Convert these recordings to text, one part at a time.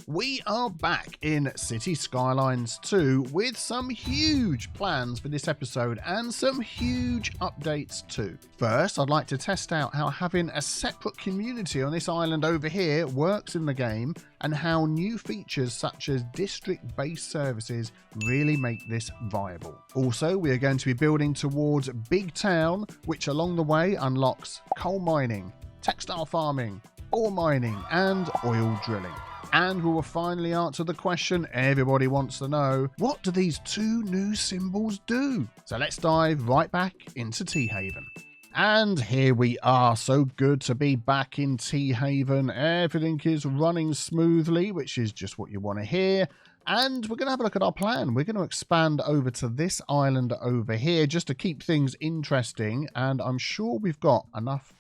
We are back in Cities Skylines 2 with some huge plans for this episode and some huge updates too. First, I'd like to test out how having a separate community on this island over here works in the game and how new features such as district-based services really make this viable. Also, we are going to be building towards Big Town, which along the way unlocks coal mining, textile farming, ore mining and oil drilling. And we will finally answer the question everybody wants to know: what do these two new symbols do? So let's dive right back into T Haven. And here we are. So good to be back in T Haven. Everything is running smoothly, which is just what you want to hear. And we're going to have a look at our plan. We're going to expand over to this island over here just to keep things interesting. And I'm sure we've got enough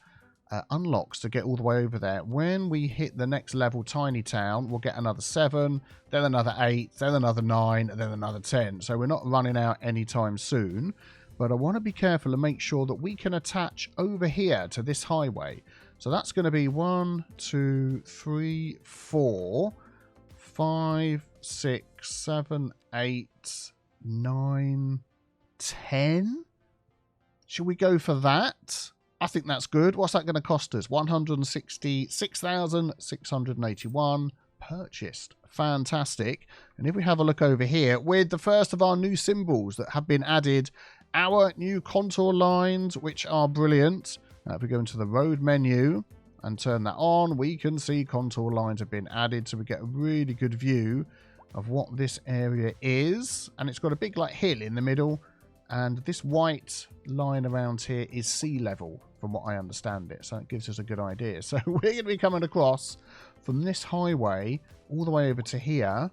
unlocks to get all the way over there. When we hit the next level, Tiny Town, we'll get another 7, then another 8, then another 9, and then another 10. So we're not running out anytime soon. But I want to be careful and make sure that we can attach over here to this highway. So that's going to be 1, 2, 3, 4, 5, 6, 7, 8, 9, 10. Should we go for that? I think that's good. What's that going to cost us? 166,681 purchased. Fantastic. And if we have a look over here with the first of our new symbols that have been added, our new contour lines, which are brilliant. If we go into the road menu and turn that on, we can see contour lines have been added, so we get a really good view of what this area is. And it's got a big like hill in the middle, and this white line around here is sea level from what I understand it, so it gives us a good idea. So we're going to be coming across from this highway all the way over to here.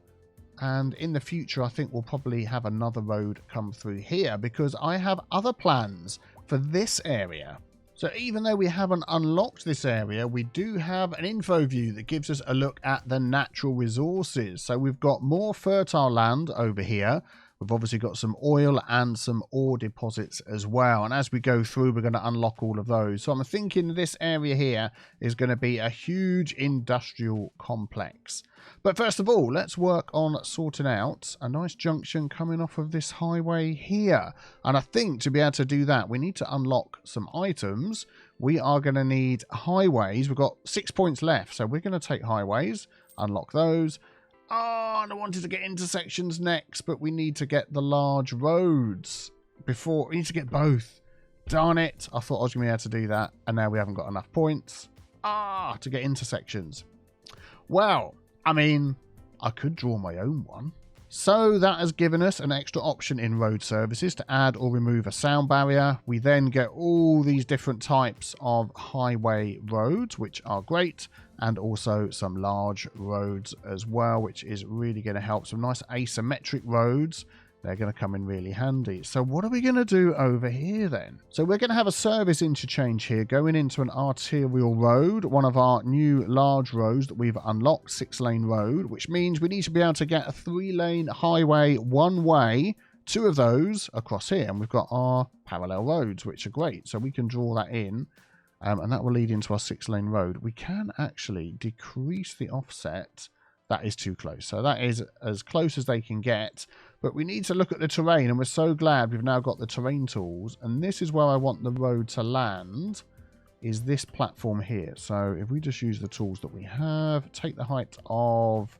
And in the future, I think we'll probably have another road come through here because I have other plans for this area. So even though we haven't unlocked this area, we do have an info view that gives us a look at the natural resources. So we've got more fertile land over here. We've obviously got some oil and some ore deposits as well. And as we go through, we're going to unlock all of those. So I'm thinking this area here is going to be a huge industrial complex. But first of all, let's work on sorting out a nice junction coming off of this highway here. And I think to be able to do that, we need to unlock some items. We are going to need highways. We've got 6 points left. So we're going to take highways, unlock those. Oh, and I wanted to get intersections next, but we need to get the large roads before. We need to get both. Darn it. I thought I was going to be able to do that, and now we haven't got enough points to get intersections. Well, I mean, I could draw my own one. So that has given us an extra option in road services to add or remove a sound barrier. We then get all these different types of highway roads, which are great, and also some large roads as well, which is really going to help. Some nice asymmetric roads. They're going to come in really handy. So what are we going to do over here then? So we're going to have a service interchange here going into an arterial road, one of our new large roads that we've unlocked, 6-lane road, which means we need to be able to get a 3-lane highway one way, 2 of those across here. And we've got our parallel roads, which are great. So we can draw that in. And that will lead into our 6-lane road. We can actually decrease the offset. That is too close. So that is as close as they can get. But we need to look at the terrain. And we're so glad we've now got the terrain tools. And this is where I want the road to land, is this platform here. So if we just use the tools that we have, take the height of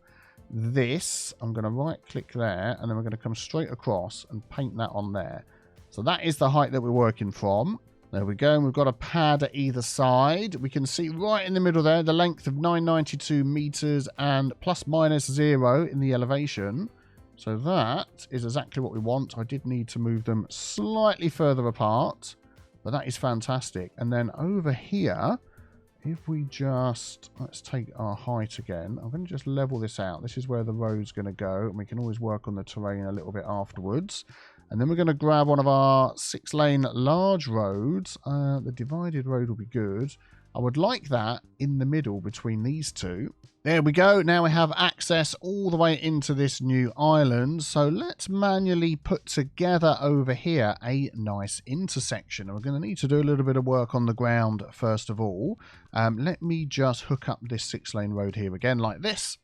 this. I'm going to right click there. And then we're going to come straight across and paint that on there. So that is the height that we're working from. There we go, and we've got a pad at either side. We can see right in the middle there the length of 992 meters and plus minus 0 in the elevation. So that is exactly what we want. I did need to move them slightly further apart, but that is fantastic. And then over here, if we just, let's take our height again. I'm going to just level this out. This is where the road's going to go, and we can always work on the terrain a little bit afterwards. And then we're going to grab one of our 6-lane large roads. The divided road will be good. I would like that in the middle between these two. There we go. Now we have access all the way into this new island. So let's manually put together over here a nice intersection. And we're going to need to do a little bit of work on the ground first of all. Let me just hook up this 6-lane road here again like this.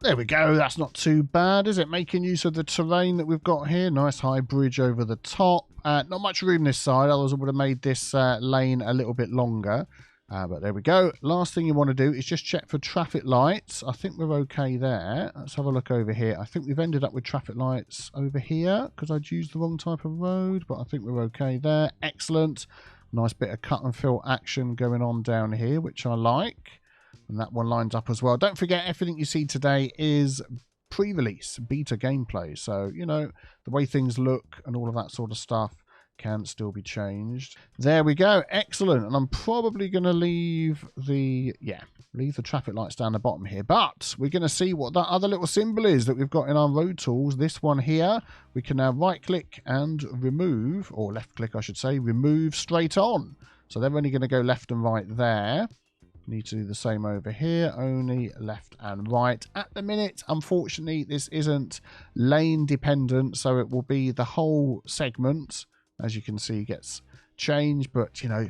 There we go. That's not too bad, is it? Making use of the terrain that we've got here. Nice high bridge over the top. Not much room this side. Otherwise, I would have made this lane a little bit longer. But there we go. Last thing you want to do is just check for traffic lights. I think we're okay there. Let's have a look over here. I think we've ended up with traffic lights over here because I'd used the wrong type of road. But I think we're okay there. Excellent. Nice bit of cut and fill action going on down here, which I like. And that one lines up as well. Don't forget, everything you see today is pre-release, beta gameplay. So, you know, the way things look and all of that sort of stuff can still be changed. There we go. Excellent. And I'm probably going to leave the traffic lights down the bottom here. But we're going to see what that other little symbol is that we've got in our road tools. This one here, we can now right-click and remove, or left-click, I should say, remove straight on. So they're only going to go left and right there. Need to do the same over here, only left and right. At the minute, unfortunately, this isn't lane dependent, so it will be the whole segment, as you can see, gets changed. But, you know,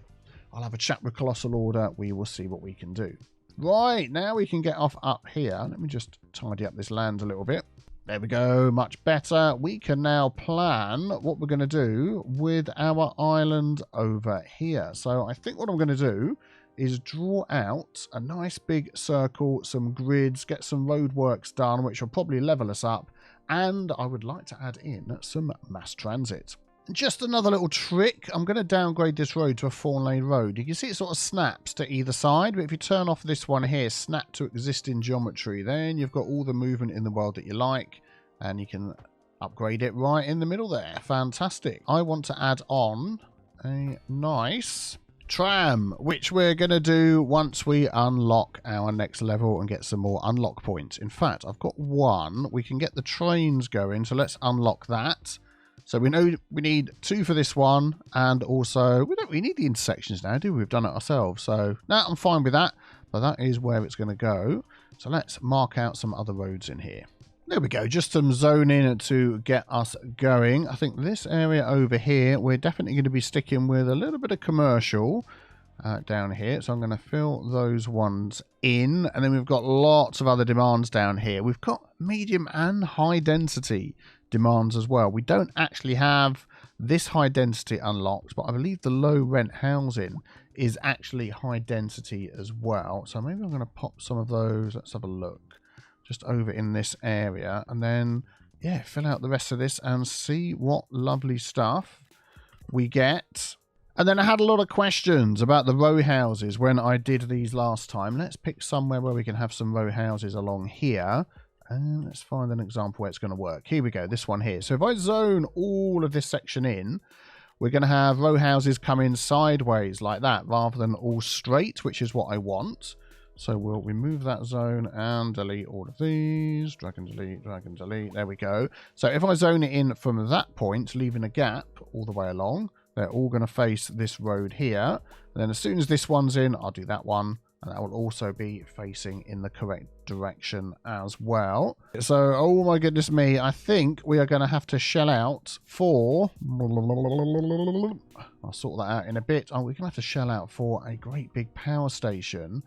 I'll have a chat with Colossal Order. We will see what we can do. Right, now we can get off up here. Let me just tidy up this land a little bit. There we go, much better. We can now plan what we're going to do with our island over here. So I think what I'm going to do is draw out a nice big circle, some grids, get some roadworks done, which will probably level us up. And I would like to add in some mass transit. Just another little trick. I'm going to downgrade this road to a 4-lane road. You can see it sort of snaps to either side, but if you turn off this one here, snap to existing geometry, then you've got all the movement in the world that you like, and you can upgrade it right in the middle there. Fantastic. I want to add on a nice tram, which we're going to do once we unlock our next level and get some more unlock points. In fact, I've got one. We can get the trains going, so let's unlock that. So we know we need 2 for this one, and also we don't really need the intersections now, do we? We've done it ourselves. So now I'm fine with that, but that is where it's going to go. So let's mark out some other roads in here. There we go, just some zoning to get us going. I think this area over here, we're definitely going to be sticking with a little bit of commercial down here. So I'm going to fill those ones in. And then we've got lots of other demands down here. We've got medium and high density demands as well. We don't actually have this high density unlocked, but I believe the low rent housing is actually high density as well. So maybe I'm going to pop some of those. Let's have a look. Just over in this area, and then yeah, fill out the rest of this and see what lovely stuff we get. And then I had a lot of questions about the row houses when I did these last time. Let's pick somewhere where we can have some row houses along here, and let's find an example where it's going to work. Here we go, this one here. So if I zone all of this section in, we're going to have row houses come in sideways like that rather than all straight, which is what I want. So we'll remove that zone and delete all of these. Drag and delete, drag and delete. There we go. So if I zone it in from that point, leaving a gap all the way along, they're all going to face this road here. And then as soon as this one's in, I'll do that one. And that will also be facing in the correct direction as well. So, oh my goodness me, I think we are going to have to shell out for... I'll sort that out in a bit. Oh, we're going to have to shell out for a great big power station,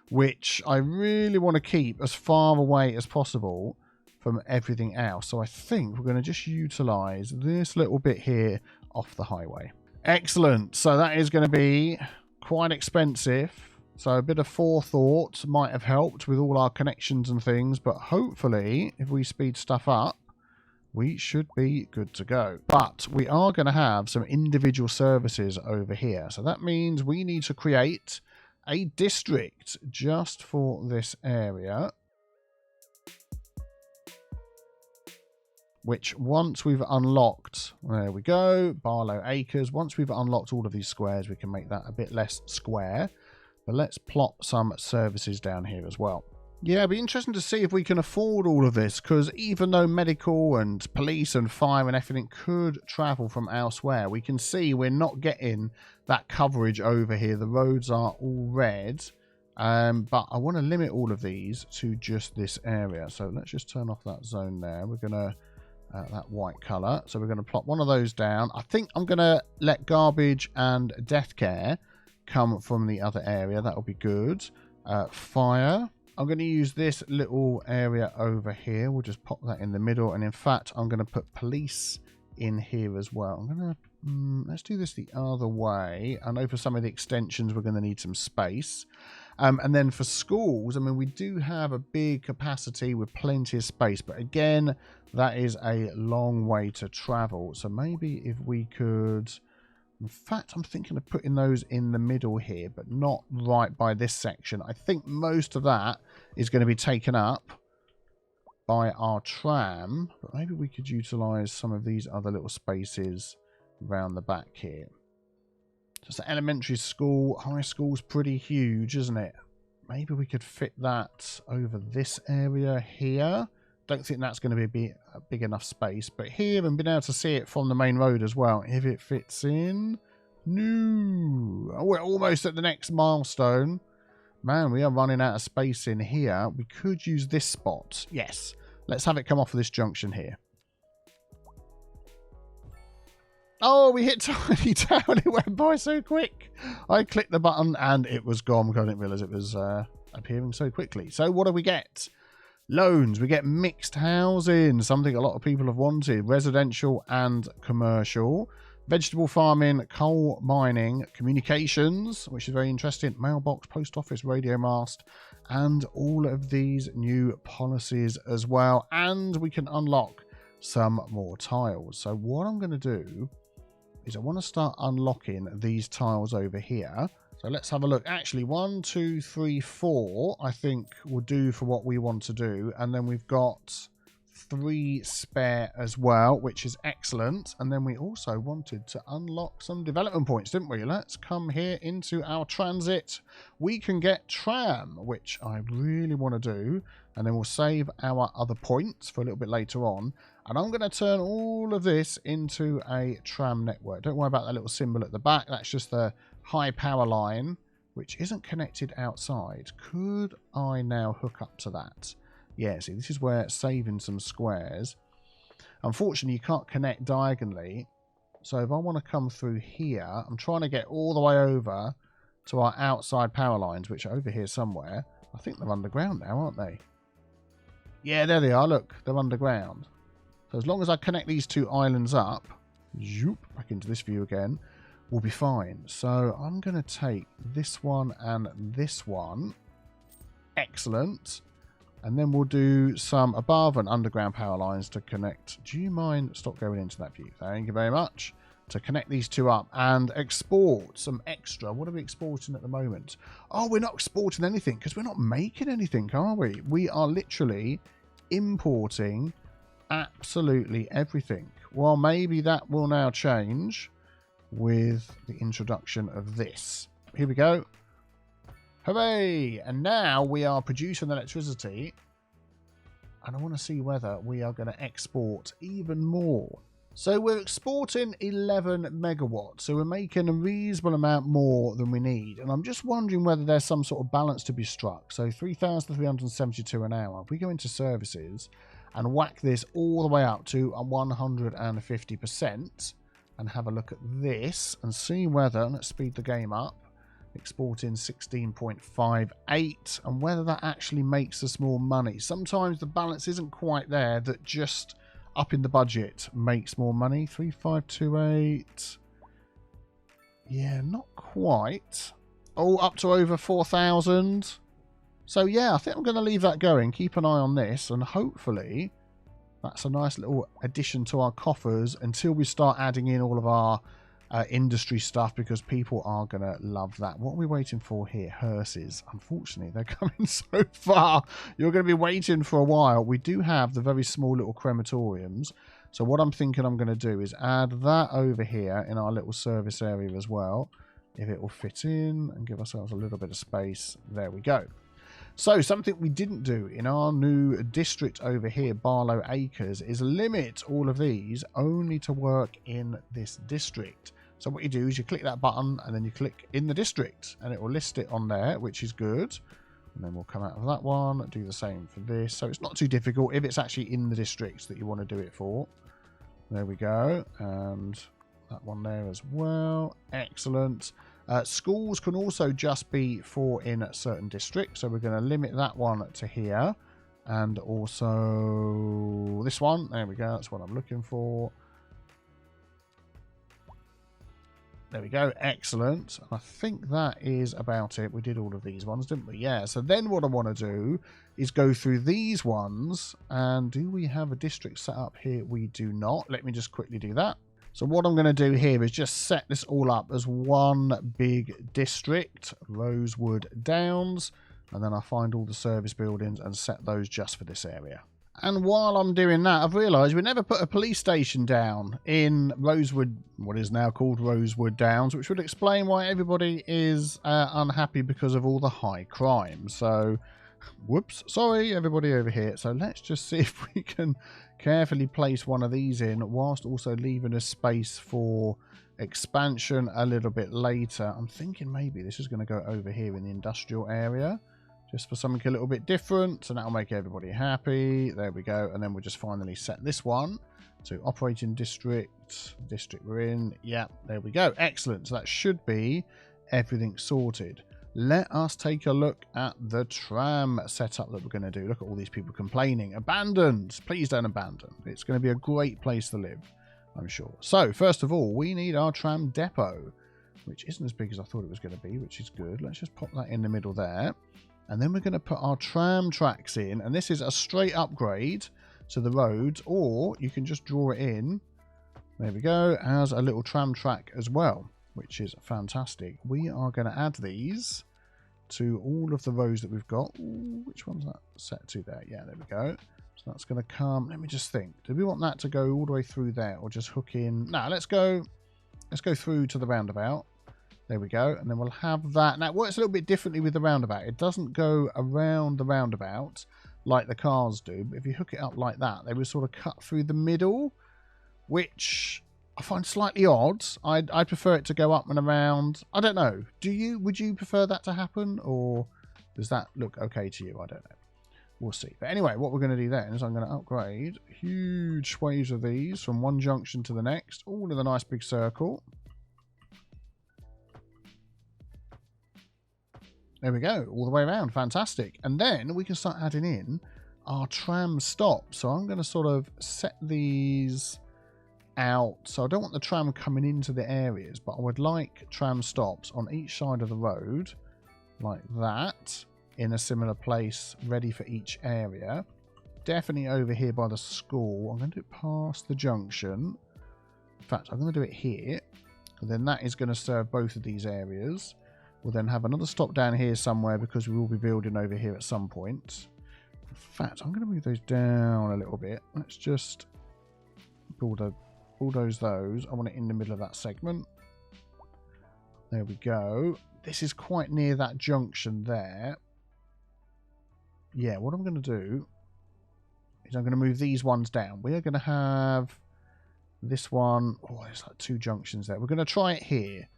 which I really want to keep as far away as possible from everything else. So I think we're going to just utilize this little bit here off the highway. Excellent. So that is going to be quite expensive. So a bit of forethought might have helped with all our connections and things, but hopefully if we speed stuff up, we should be good to go. But we are going to have some individual services over here. So that means we need to create a district just for this area, which once we've unlocked, there we go, Barlow Acres, once we've unlocked all of these squares, we can make that a bit less square. But let's plot some services down here as well. Yeah, it'd be interesting to see if we can afford all of this, because even though medical and police and fire and everything could travel from elsewhere, we can see we're not getting that coverage over here. The roads are all red, but I want to limit all of these to just this area. So let's just turn off that zone there. We're going to, that white colour. So we're going to plot one of those down. I think I'm going to let garbage and death care come from the other area. That'll be good. Fire. I'm going to use this little area over here. We'll just pop that in the middle. And in fact, I'm going to put police in here as well. I'm going to, let's do this the other way. I know for some of the extensions, we're going to need some space. And then for schools, I mean, we do have a big capacity with plenty of space. But again, that is a long way to travel. So maybe if we could... In fact, I'm thinking of putting those in the middle here, but not right by this section. I think most of that is going to be taken up by our tram. But maybe we could utilise some of these other little spaces around the back here. Just the elementary school, high school's pretty huge, isn't it? Maybe we could fit that over this area here. Don't think that's going to be a big enough space. But here, and being able to see it from the main road as well. If it fits in. No. Oh, we're almost at the next milestone. Man, we are running out of space in here. We could use this spot. Yes. Let's have it come off of this junction here. Oh, we hit Tiny Town. It went by so quick. I clicked the button and it was gone because I didn't realise it was appearing so quickly. So what do we get? Loans. We get mixed housing, something a lot of people have wanted. Residential and commercial. Vegetable farming, coal mining, communications, which is very interesting. Mailbox, post office, radio mast, and all of these new policies as well. And we can unlock some more tiles. So what I'm going to do is I want to start unlocking these tiles over here. So let's have a look. Actually, 1, 2, 3, 4, I think will do for what we want to do. And then we've got 3 spare as well, which is excellent. And then we also wanted to unlock some development points, didn't we? Let's come here into our transit. We can get tram, which I really want to do. And then we'll save our other points for a little bit later on. And I'm going to turn all of this into a tram network. Don't worry about that little symbol at the back. That's just the high power line, which isn't connected outside. Could I now hook up to that? Yeah, see, this is where saving some squares. Unfortunately, you can't connect diagonally. So if I want to come through here, I'm trying to get all the way over to our outside power lines, which are over here somewhere. I think they're underground now, aren't they? Yeah, there they are. Look, they're underground. So as long as I connect these 2 islands up, zoop, back into this view again, we'll be fine. So I'm going to take this one and this one. Excellent. And then we'll do some above and underground power lines to connect. Do you mind? Stop going into that view. Thank you very much. To connect these 2 up and export some extra. What are we exporting at the moment? Oh, we're not exporting anything because we're not making anything, are we? We are literally importing absolutely everything. Well, maybe that will now change with the introduction of this. Here we go. Hooray! And now we are producing electricity. And I want to see whether we are going to export even more. So we're exporting 11 megawatts. So we're making a reasonable amount more than we need. And I'm just wondering whether there's some sort of balance to be struck. So 3,372 an hour. If we go into services and whack this all the way up to 150% and have a look at this and see whether, let's speed the game up, exporting 16.58 and whether that actually makes us more money. Sometimes the balance isn't quite there, that just up in the budget makes more money. 3528. Yeah, not quite. Oh, up to over 4,000. So yeah, I think I'm going to leave that going. Keep an eye on this and hopefully that's a nice little addition to our coffers until we start adding in all of our industry stuff, because people are going to love that. What are we waiting for here? Hearses. Unfortunately, they're coming so far. You're going to be waiting for a while. We do have the very small little crematoriums. So what I'm thinking I'm going to do is add that over here in our little service area as well. If it will fit in and give ourselves a little bit of space. There we go. So something we didn't do in our new district over here, Barlow Acres, is limit all of these only to work in this district. So what you do is you click that button and then you click in the district and it will list it on there, which is good. And then we'll come out of that one, do the same for this. So it's not too difficult if it's actually in the districts that you want to do it for. There we go. And that one there as well. Excellent. Schools can also just be for in certain districts, so we're going to limit that one to here. And also this one. There we go. That's what I'm looking for. There we go. Excellent. I think that is about it. We did all of these ones, didn't we? Yeah. So then what I want to do is go through these ones. And do we have a district set up here? We do not. Let me just quickly do that. So what I'm going to do here is just set this all up as one big district, Rosewood Downs. And then I find all the service buildings and set those just for this area. And while I'm doing that, I've realised we never put a police station down in Rosewood, what is now called Rosewood Downs, which would explain why everybody is unhappy because of all the high crime. So, whoops, sorry, everybody over here. So let's just see if we can carefully place one of these in whilst also leaving a space for expansion a little bit later. I'm thinking maybe this is going to go over here in the industrial area. Just for something a little bit different, so that'll make everybody happy. There we go, and then we'll just finally set this one to operating district we're in. Yeah, there we go. Excellent. So that should be everything sorted. Let us take a look at the tram setup that we're going to do. Look at all these people complaining. Abandoned. Please don't abandon. It's going to be a great place to live, I'm sure. So, first of all, we need our tram depot, which isn't as big as I thought it was going to be, which is good. Let's just pop that in the middle there. And then we're going to put our tram tracks in. And this is a straight upgrade to the roads. Or you can just draw it in. There we go. As a little tram track as well, which is fantastic. We are going to add these to all of the rows that we've got. Ooh, which one's that set to there? Yeah, there we go. So that's going to come. Let me just think. Do we want that to go all the way through there or just hook in? No, let's go through to the roundabout. There we go. And then we'll have that. Now, it works a little bit differently with the roundabout. It doesn't go around the roundabout like the cars do. But if you hook it up like that, they will sort of cut through the middle, which I find slightly odd. I'd prefer it to go up and around. I don't know. Would you prefer that to happen? Or does that look okay to you? I don't know. We'll see. But anyway, what we're going to do then is I'm going to upgrade huge waves of these from one junction to the next. All in a nice big circle. There we go, all the way around. Fantastic. And then we can start adding in our tram stops. So I'm going to sort of set these out. So I don't want the tram coming into the areas, but I would like tram stops on each side of the road, like that, in a similar place, ready for each area. Definitely over here by the school. I'm going to do it past the junction. In fact, I'm going to do it here. And then that is going to serve both of these areas. We'll then have another stop down here somewhere because we will be building over here at some point. In fact, I'm going to move those down a little bit. Let's just bulldoze those. I want it in the middle of that segment. There we go. This is quite near that junction there. Yeah, what I'm going to do is I'm going to move these ones down. We are going to have this one. Oh, there's like two junctions there. We're going to try it here.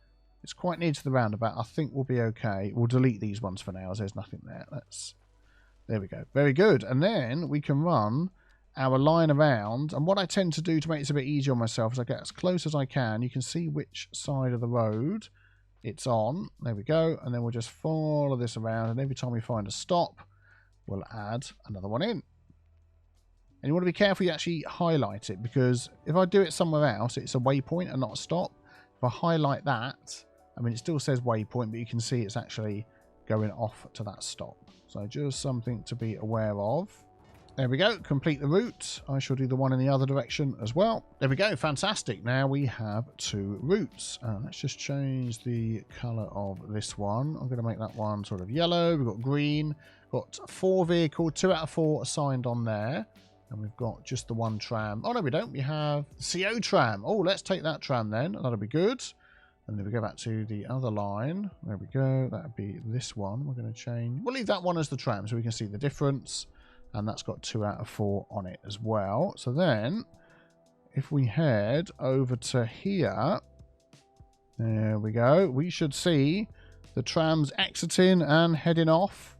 It's quite near to the roundabout. I think we'll be okay. We'll delete these ones for now as there's nothing there. There we go. Very good. And then we can run our line around. And what I tend to do to make this a bit easier on myself is I get as close as I can. You can see which side of the road it's on. There we go. And then we'll just follow this around. And every time we find a stop, we'll add another one in. And you want to be careful you actually highlight it, because if I do it somewhere else, it's a waypoint and not a stop. If I highlight that, I mean, it still says waypoint, but you can see it's actually going off to that stop. So just something to be aware of. There we go. Complete the route. I shall do the one in the other direction as well. There we go. Fantastic. Now we have two routes. Let's just change the colour of this one. I'm going to make that one sort of yellow. We've got green. Got 4 vehicles, 2 out of 4 assigned on there. And we've got just the one tram. Oh, no, we don't. We have the CO tram. Oh, let's take that tram then. That'll be good. And then we go back to the other line. There we go. That'll be this one. We're going to change. We'll leave that one as the tram so we can see the difference. And that's got 2 out of 4 on it as well. So then, if we head over to here, there we go. We should see the trams exiting and heading off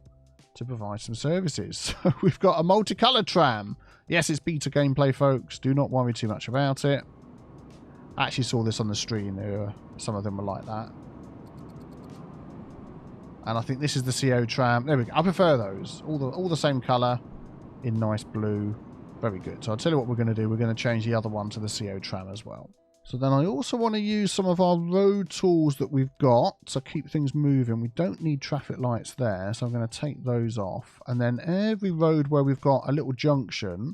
to provide some services. So we've got a multicoloured tram. Yes, it's beta gameplay, folks. Do not worry too much about it. I actually saw this on the stream. Some of them were like that. And I think this is the CO tram. There we go. I prefer those. All the same colour in nice blue. Very good. So I'll tell you what we're going to do. We're going to change the other one to the CO tram as well. So then I also want to use some of our road tools that we've got to keep things moving. We don't need traffic lights there, so I'm going to take those off. And then every road where we've got a little junction,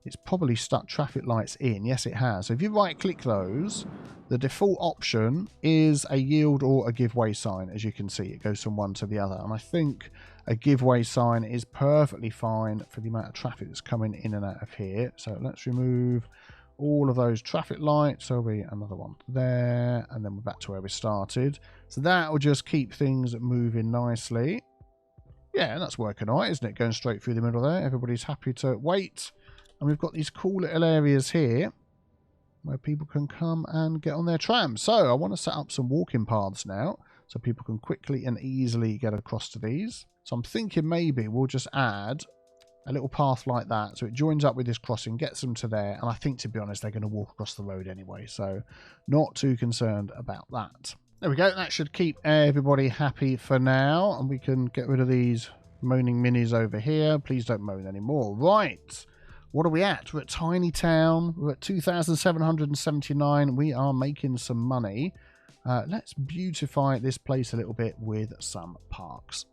it's probably stuck traffic lights in. Yes, it has. So if you right-click those, the default option is a yield or a give way sign. As you can see, it goes from one to the other. And I think a give way sign is perfectly fine for the amount of traffic that's coming in and out of here. So let's remove all of those traffic lights. There'll be another one there, and then we're back to where we started. So that will just keep things moving nicely. Yeah, and that's working all right, isn't it? Going straight through the middle there. Everybody's happy to wait. And we've got these cool little areas here where people can come and get on their trams. So I want to set up some walking paths now so people can quickly and easily get across to these. So I'm thinking maybe we'll just add a little path like that, so it joins up with this crossing, gets them to there, and I think, to be honest, they're going to walk across the road anyway, so not too concerned about that. There we go. That should keep everybody happy for now, and we can get rid of these moaning minis over here. Please don't moan anymore. Right, what are we at? We're at Tiny Town. We're at 2,779. We are making some money. Let's beautify this place a little bit with some parks.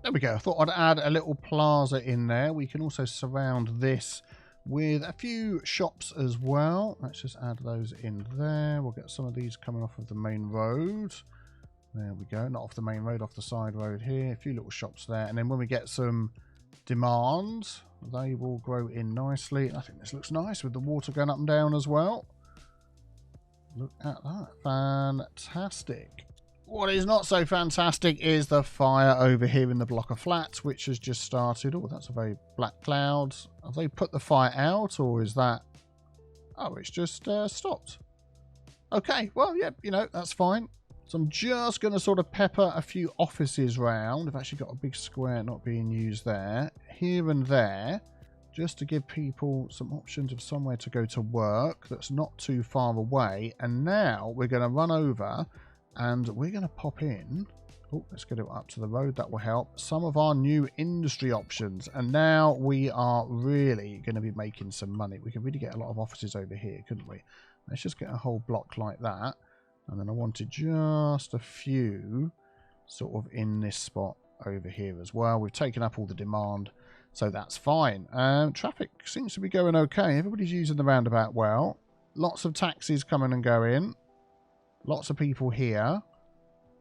There we go. I thought I'd add a little plaza in there. We can also surround this with a few shops as well. Let's just add those in there. We'll get some of these coming off of the main road. There we go. Not off the main road, off the side road here. A few little shops there. And then when we get some demand, they will grow in nicely. I think this looks nice with the water going up and down as well. Look at that. Fantastic. What is not so fantastic is the fire over here in the block of flats, which has just started. Oh, that's a very black cloud. Have they put the fire out, or is that... Oh, it's just stopped. Okay, well, yeah, you know, that's fine. So I'm just going to sort of pepper a few offices round. I've actually got a big square not being used there. Here and there, just to give people some options of somewhere to go to work that's not too far away. And now we're going to run over... and we're going to pop in, oh, let's get it up to the road, that will help, some of our new industry options. And now we are really going to be making some money. We can really get a lot of offices over here, couldn't we? Let's just get a whole block like that. And then I wanted just a few sort of in this spot over here as well. We've taken up all the demand, so that's fine. Traffic seems to be going okay. Everybody's using the roundabout well. Lots of taxis coming and going. Lots of people here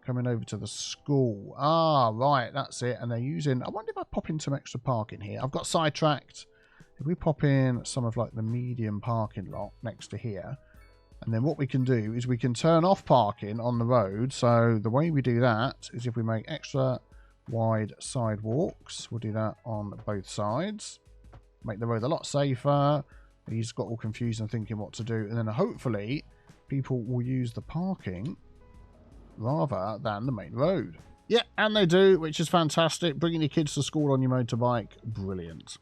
coming over to the school. Ah, right, that's it. And they're using... I wonder if I pop in some extra parking here. I've got sidetracked. If we pop in some of like the medium parking lot next to here, and then what we can do is we can turn off parking on the road. So the way we do that is if we make extra wide sidewalks, we'll do that on both sides. Make the road a lot safer. He's got all confused and thinking what to do. And then hopefully... people will use the parking rather than the main road. Yeah, and they do, which is fantastic. Bringing your kids to school on your motorbike, brilliant.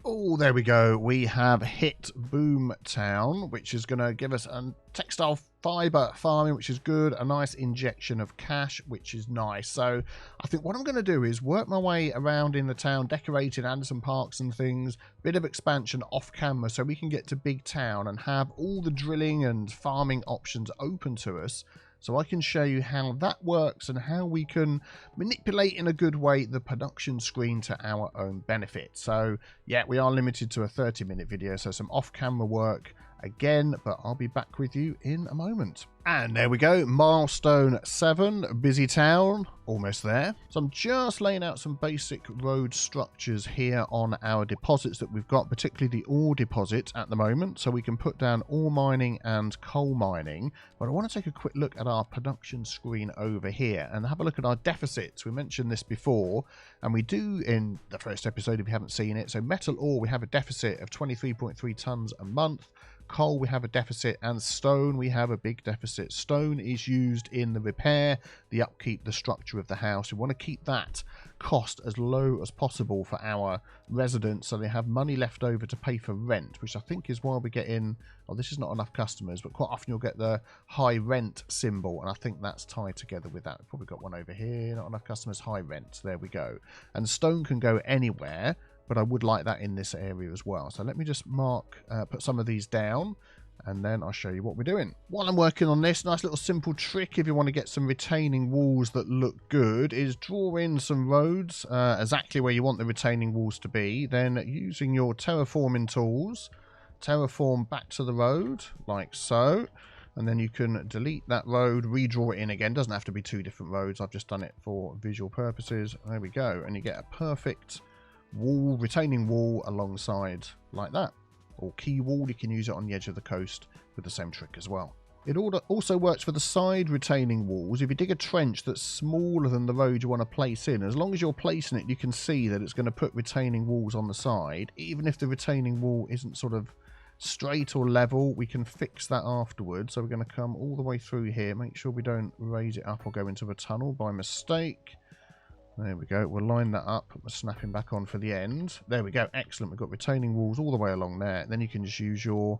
Oh, there we go. We have hit Boom Town, which is going to give us a textile fibre farming, which is good. A nice injection of cash, which is nice. So I think what I'm going to do is work my way around in the town, decorating Anderson parks and things. Bit of expansion off camera so we can get to big town and have all the drilling and farming options open to us. So I can show you how that works and how we can manipulate in a good way the production screen to our own benefit. So yeah, we are limited to a 30-minute video, so some off-camera work again, but I'll be back with you in a moment. And there we go, milestone 7, busy town, almost there. So I'm just laying out some basic road structures here on our deposits that we've got, particularly the ore deposit at the moment, so we can put down ore mining and coal mining. But I want to take a quick look at our production screen over here and have a look at our deficits. We mentioned this before, and we do in the first episode if you haven't seen it. So metal ore, we have a deficit of 23.3 tons a month. Coal, we have a deficit, and stone, we have a big deficit. Stone is used in the repair, the upkeep, the structure of the house. We want to keep that cost as low as possible for our residents so they have money left over to pay for rent, which I think is why we get in, oh, this is not enough customers, but quite often you'll get the high rent symbol, and I think that's tied together with that. We've probably got one over here, not enough customers, high rent. There we go. And stone can go anywhere, but I would like that in this area as well. So let me just put some of these down, and then I'll show you what we're doing. While I'm working on this, nice little simple trick if you want to get some retaining walls that look good is draw in some roads exactly where you want the retaining walls to be. Then using your terraforming tools, terraform back to the road like so. And then you can delete that road, redraw it in again. Doesn't have to be two different roads. I've just done it for visual purposes. There we go. And you get a perfect wall, retaining wall alongside like that. Or key wall, you can use it on the edge of the coast with the same trick as well. It also works for the side retaining walls. If you dig a trench that's smaller than the road you want to place in, as long as you're placing it, you can see that it's going to put retaining walls on the side. Even if the retaining wall isn't sort of straight or level, we can fix that afterwards. So we're going to come all the way through here, make sure we don't raise it up or go into a tunnel by mistake. There we go. We'll line that up. We're snapping back on for the end. There we go. Excellent. We've got retaining walls all the way along there. Then you can just use your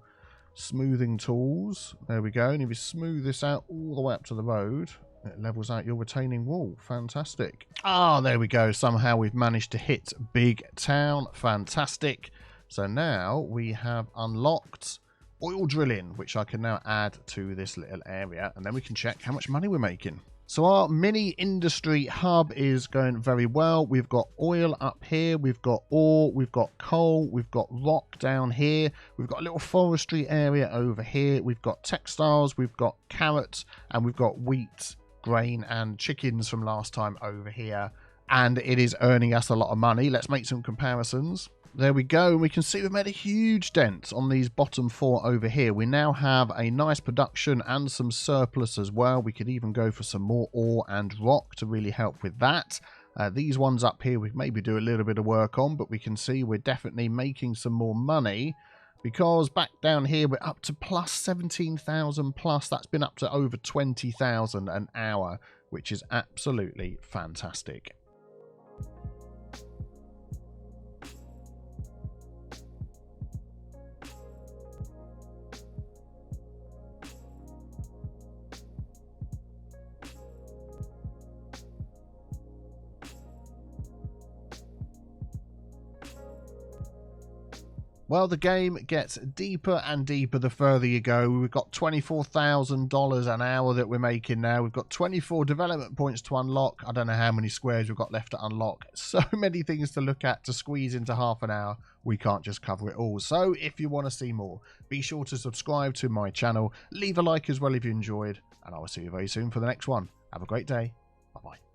smoothing tools. There we go. And if you smooth this out all the way up to the road, it levels out your retaining wall. Fantastic. Ah, there we go. Somehow we've managed to hit Big Town. Fantastic. So now we have unlocked oil drilling, which I can now add to this little area. And then we can check how much money we're making. So our mini industry hub is going very well. We've got oil up here, we've got ore, we've got coal, we've got rock down here, we've got a little forestry area over here, we've got textiles, we've got carrots, and we've got wheat, grain, and chickens from last time over here. And it is earning us a lot of money. Let's make some comparisons. There we go. We can see we've made a huge dent on these bottom four over here. We now have a nice production and some surplus as well. We could even go for some more ore and rock to really help with that. These ones up here we maybe do a little bit of work on, but we can see we're definitely making some more money because back down here we're up to plus 17,000 plus. That's been up to over 20,000 an hour, which is absolutely fantastic. Well, the game gets deeper and deeper the further you go. We've got $24,000 an hour that we're making now. We've got 24 development points to unlock. I don't know how many squares we've got left to unlock. So many things to look at to squeeze into half an hour. We can't just cover it all. So if you want to see more, be sure to subscribe to my channel. Leave a like as well if you enjoyed. And I will see you very soon for the next one. Have a great day. Bye-bye.